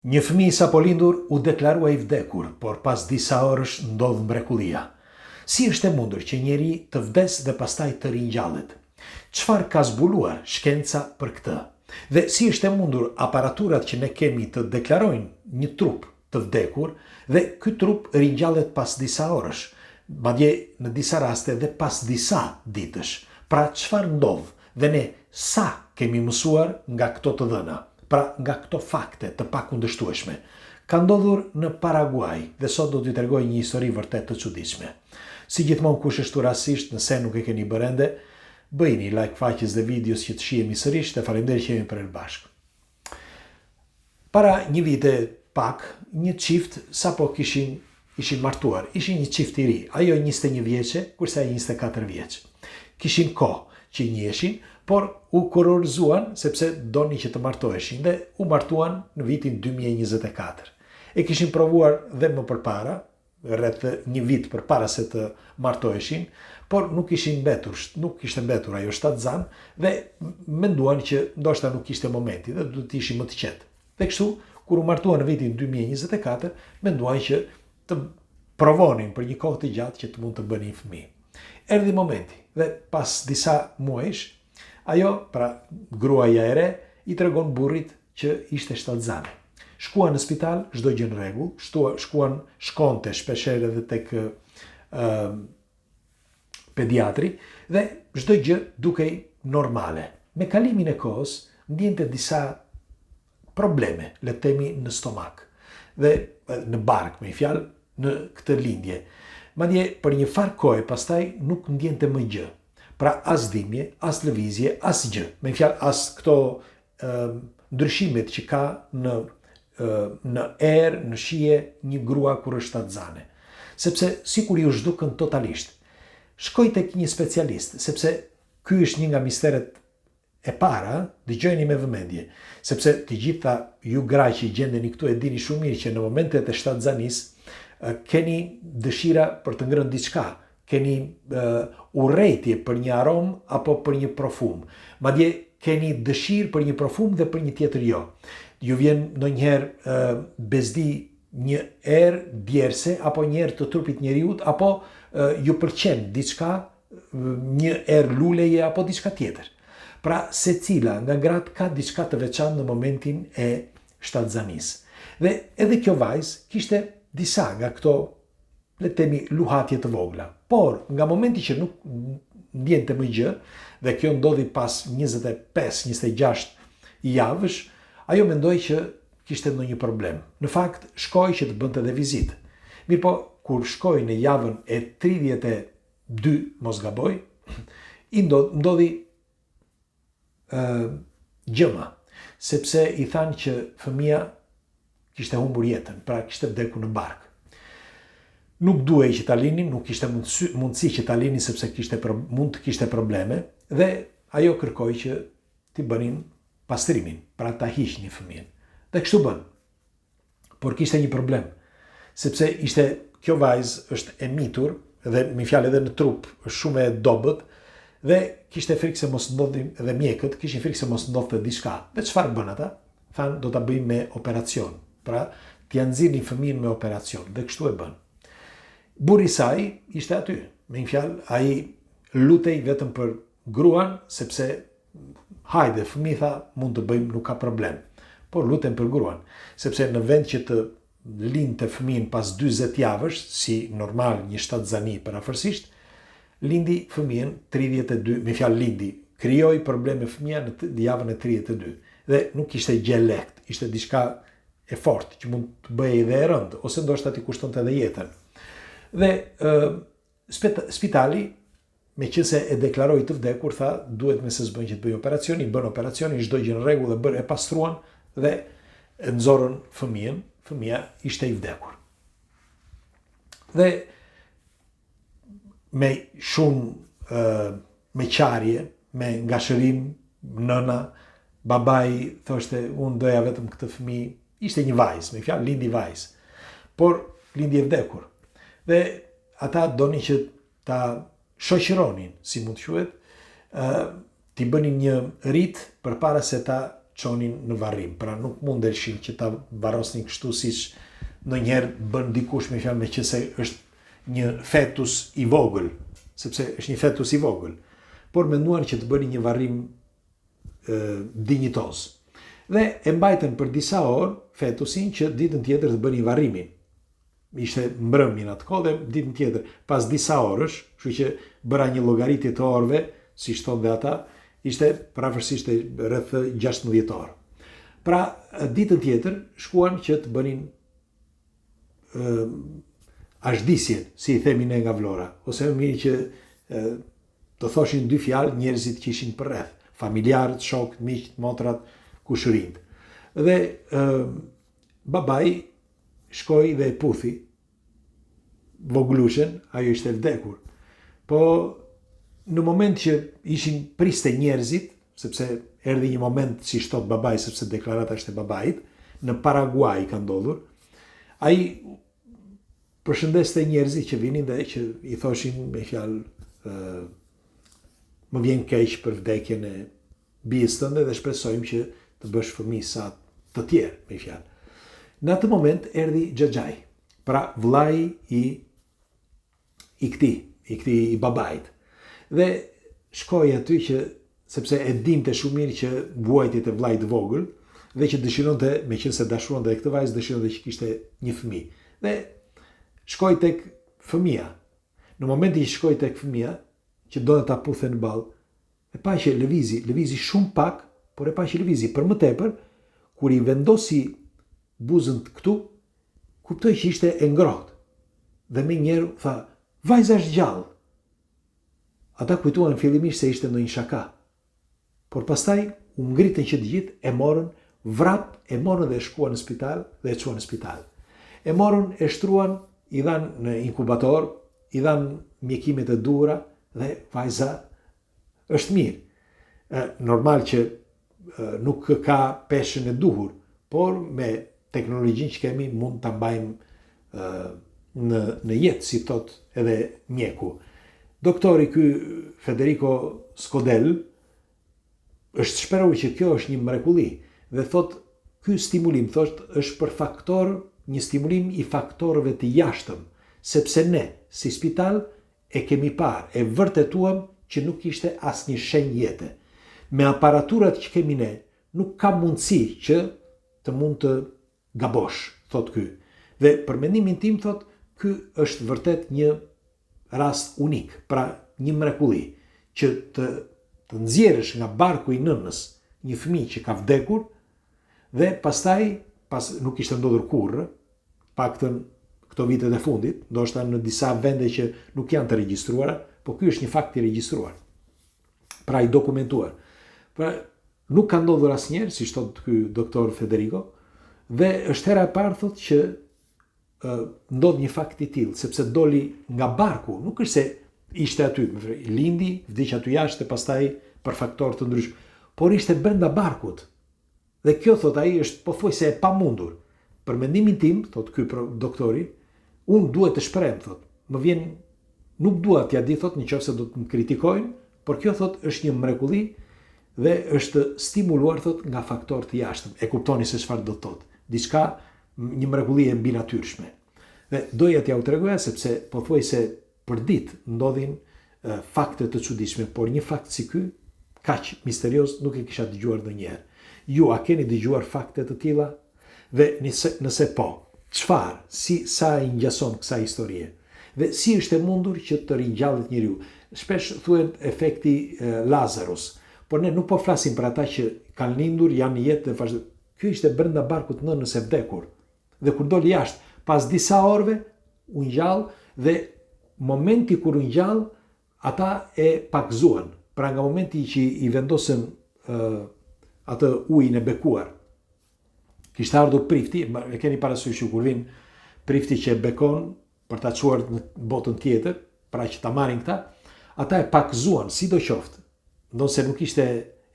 Një fëmijë sapo lindur u deklarua i vdekur, por pas disa orësh ndodh mrekullia. Si është e mundur që njeri të vdes dhe pastaj të ringjallet? Çfarë ka zbuluar shkenca për këtë? Dhe si është e mundur aparaturat që ne kemi të deklarojnë një trup të vdekur dhe ky trup ringjallet pas disa orësh, madje në disa raste dhe pas disa ditësh? Pra çfarë ndodh dhe ne sa kemi mësuar nga këto të dhëna? Pra nga këto fakte të pakundërshtueshme. Ka ndodhur në Paraguay dhe sot do t'ju tregoj një histori vërtet të çuditshme. Si gjithmonë kush është rastësisht, nëse nuk e keni bërë ende, bëjini like faqes dhe videos që të shihemi sërish dhe faleminderit që jemi për bashkë. Para një vite pak, një çift sapo ishin martuar. Ishin një çift i ri, ajo 21 vjeçe, kurse ai 24 vjeç. Kishin kohë që i njiheshin, por u kurorzuan sepse doni që të martoheshin dhe u martuan në vitin 2024. E kishin provuar dhe më përpara, rreth një vit përpara se të martoheshin, por nuk kishte mbetur ajo shtatzan dhe menduan që ndoshta nuk ishte momenti dhe do të ishin më të qetë. Dhe kështu, kur u martuan në vitin 2024, menduan që të provonin për një kohë të gjatë që të mund të bënin fëmijë. Erdhi momenti dhe pas disa muajsh, ajo, pra gruaja e re, i tregon burrit që ishte shtatzane. Shkuan në spital, çdo gjë në rregull, shkonte shpeshherë edhe tek pediatri dhe çdo gjë dukej normale. Me kalimin e kohës ndjente disa probleme, le të themi në stomak dhe në bark, me fjalë, në këtë lindje. Madje për një farë kohe pastaj nuk ndjente më gjë. Pra as dhimbje, as lëvizje, as gjë. Me fjalë as këto ndryshimet që ka në erë, në shije një grua kur është shtatzane. Sepse sikur ju zhdukën totalisht. Shkoj tek një specialist, sepse ky është një nga misteret e para, dëgjojeni me vëmendje, sepse të gjitha ju gra që gjendeni këtu e dini shumë mirë që në momentet e shtatzanisë keni dëshira për të ngrënë diçka, keni urrejtje për një aromë apo për një profum. Madje keni dëshirë për një profum dhe për një tjetër jo. Ju vjen ndonjëherë bezdi një erë djerse apo një erë të trupit njeriut apo ju pëlqen diçka, një erë luleje apo diçka tjetër. Pra secila nga gratë ka diçka të veçantë në momentin e shtatzanisë. Dhe edhe kjo vajzë kishte disa nga këto, le të themi, luhatje të vogla. Por nga momenti që nuk ndjente më gjë, dhe kjo ndodhi pas 25-26 javësh, ajo mendoi që kishte ndonjë problem. Në fakt, shkoi që të bënte edhe vizitë. Mirpo, kur shkoi në javën e 32, mos gaboj, i ndodhi gjëma, sepse i thanë që fëmia kishte humbur jetën, pra kishte vdekur në bark. Nuk duhej që ta linin, nuk kishte mundësi që ta linin sepse mund të kishte probleme dhe ajo kërkoi që t'i bënin pastrimin, pra ta hiqnin fëmijën. Dhe kështu bën. Por kishte një problem, sepse kjo vajzë është e mitur dhe me fjalë edhe në trup është shumë e dobët dhe kishte frikë se mos ndodhin edhe mjekët, kishin frikë se mos ndodhte diçka. Dhe çfarë bën ata? Thanë do ta bëjmë me operacion. Pra, t'ja nxirrnin fëmijën me operacion dhe kështu e bën. Burri i saj ishte aty. Me një fjalë, ai lutej vetëm për gruan, sepse hajde, fëmijë tha, mund të bëjmë, nuk ka problem. Por lutem për gruan, sepse në vend që të lindte fëmijën pas 40 javësh, si normal një shtatzani parafërsisht, lindi fëmijën 32, me fjalë lindi, krijoi probleme fëmia në javën e 32. Dhe nuk ishte gjë lehtë, ishte diçka e fortë që mund të bëjë edhe e rëndë, ose ndoshta t'i kushtonte edhe jetën. Dhe spitali, meqense e deklaroi të vdekur, tha duhet me se s'bën që të bëj operacion, i bën operacionin, çdo gjë në rregull dhe e pastruan dhe e nxorën fëmijën, fëmia ishte i vdekur. Dhe me shumë me qarje, me ngashërim, nëna, babai thoshte unë doja vetëm këtë fëmijë, ishte një vajzë, me fjalë lindi vajzë, por lindi e vdekur. Dhe ata donin që ta shoqëronin, si mund të quhet, t'i bënin një rit përpara se ta çonin në varrim. Pra nuk mundeshin që ta varrosnin kështu siç ndonjëherë bën dikush me fjalë meqense është një fetus i vogël, sepse është një fetus i vogël, por menduan që të bënin një varrim dinjitoz. Dhe e mbajtën për disa orë fetusin që ditën tjetër të bënin varrimin. Ishte mbrëmje në atë kohë dhe ditën tjetër, pas disa orësh, kështu që bëra një llogaritje të orëve, siç thonë dhe ata, ishte prafërsisht rreth 16 orë. Pra, ditën tjetër shkuan që të bënin ashdisjen, si i themi ne nga Vlora, ose më mirë që të thoshin dy fjalë njerëzit që ishin përreth, familjarët, shokët, miqt, motrat, kushërinjt. Dhe babai shkoi dhe e puthi voglushen, ajo ishte vdekur. Po në moment që ishin priste njerëzit, sepse erdhi një moment si thot babai, sepse deklarata është e babait, në Paraguay ka ndodhur, ai përshëndeste njerëzit që vinin dhe që i thoshin me fjalë më vjen keq për vdekjen e bijës tënde dhe shpresojmë që të bësh fëmijë sa të tjerë, me fjalë. Në atë moment erdhi xhaxhai, pra vllai i këtij i babait. Dhe shkoi aty që sepse e dinte shumë mirë që vuajtit e vllait vogël dhe që dëshironte, meqense dashuronte këtë vajzë, dëshironte që kishte një fëmijë. Dhe shkoi tek fëmia. Në momentin që shkoi tek fëmia, që donte ta puthe në ball, e pa që lëvizi shumë pak, por e pa që lëvizi për më tepër, kur i vendosi buzën këtu, kuptoi që ishte e ngrohtë. Dhe me njerë tha, vajza është gjallë. Ata kujtuan fillimisht se ishte ndonjë shaka. Por pastaj u ngritën që të gjithë, e morën vrap, e morën dhe e shkuan në spital dhe e çuan në spital. E morën, e shtruan, i dhanë në inkubator, i dhanë mjekimet e duhura dhe vajza është mirë. Normal që nuk ka peshën e duhur, por me teknologjinë që kemi mund ta mbajmë në jetë, si thot edhe mjeku. Doktori ky Federico Scodel është shprehuar që kjo është një mrekulli dhe thot ky stimulim është për faktor, një stimulim i faktorëve të jashtëm, sepse ne si spital e kemi parë, e vërtetuam që nuk ishte asnjë shenjë jete. Me aparaturat që kemi ne, nuk ka mundësi që të mund të gabosh, thot ky. Dhe për mendimin tim thot, ky është vërtet një rast unik, pra një mrekulli, që të nxjerrësh nga barku i nënës një fëmijë që ka vdekur dhe pastaj nuk ishte ndodhur kurrë, paktën këto vitet e fundit, ndoshta në disa vende që nuk janë të regjistruara, po ky është një fakt i regjistruar. Pra i dokumentuar. Pra nuk ka ndodhur asnjëherë, siç thot ky doktor Federico, dhe është hera e parë thot që ndodh një fakt i tillë, sepse doli nga barku, nuk është se ishte aty, lindi, vdiq aty jashtë e pastaj për faktorë të ndryshëm, por ishte brenda barkut. Dhe kjo thot ai është pothuajse e pamundur. Për mendimin tim, thot ky doktori, unë duhet të shpreh, thot. Më vjen, nuk dua t'ia di, thot, nëse do të më kritikojnë, por kjo thot është një mrekulli dhe është stimuluar thot nga faktorë të jashtëm. E kuptoni se çfarë do të thotë. Diçka, një mrekulli e mbinatyrshme. Dhe doja t'ja u tregoja sepse pothuajse për ditë ndodhin fakte të çuditshme, por një fakt si ky, kaq misterioz, nuk e kisha dëgjuar ndonjëherë. Ju a keni dëgjuar fakte të tilla? Dhe nëse po, çfarë, sa i ngjason kësaj historie? Dhe si është e mundur që të ringjallet njeriu? Shpesh thuhet efekti Lazarus, por ne nuk po flasim për ata që kanë lindur, janë në jetë dhe vazhdojnë. Ky ishte brenda barkut nënës së vdekur. Dhe kur doli jashtë, pas disa orëve, u ngjall dhe momenti kur u ngjall, ata e pakzuan. Pra nga momenti që i vendosën atë ujin e bekuar, kishte ardhur prifti, e keni parasysh kur vin prifti që e bekon për ta çuar në botën tjetër, pra që ta marrin këta, ata e pakzuan sidoqoftë, ndonse nuk ishte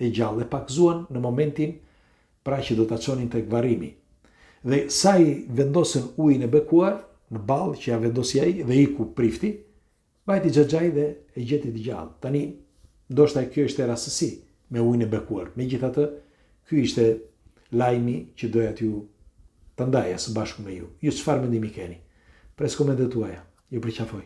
e gjallë, e pakzuan në momentin pra që do ta çonin tek varrimi. Dhe sa i vendosën ujin e bekuar në ball që ja vendosi ai dhe iku prifti, vajti xhaxhai dhe e gjeti të gjallë. Tani ndoshta kjo është e rastësi me ujin e bekuar. Megjithatë, Ky ishte lajmi që doja t'ju të ndaja së bashku me ju. Ju çfarë mendimi keni? Pres komentet tuaja. Ju përqafoj.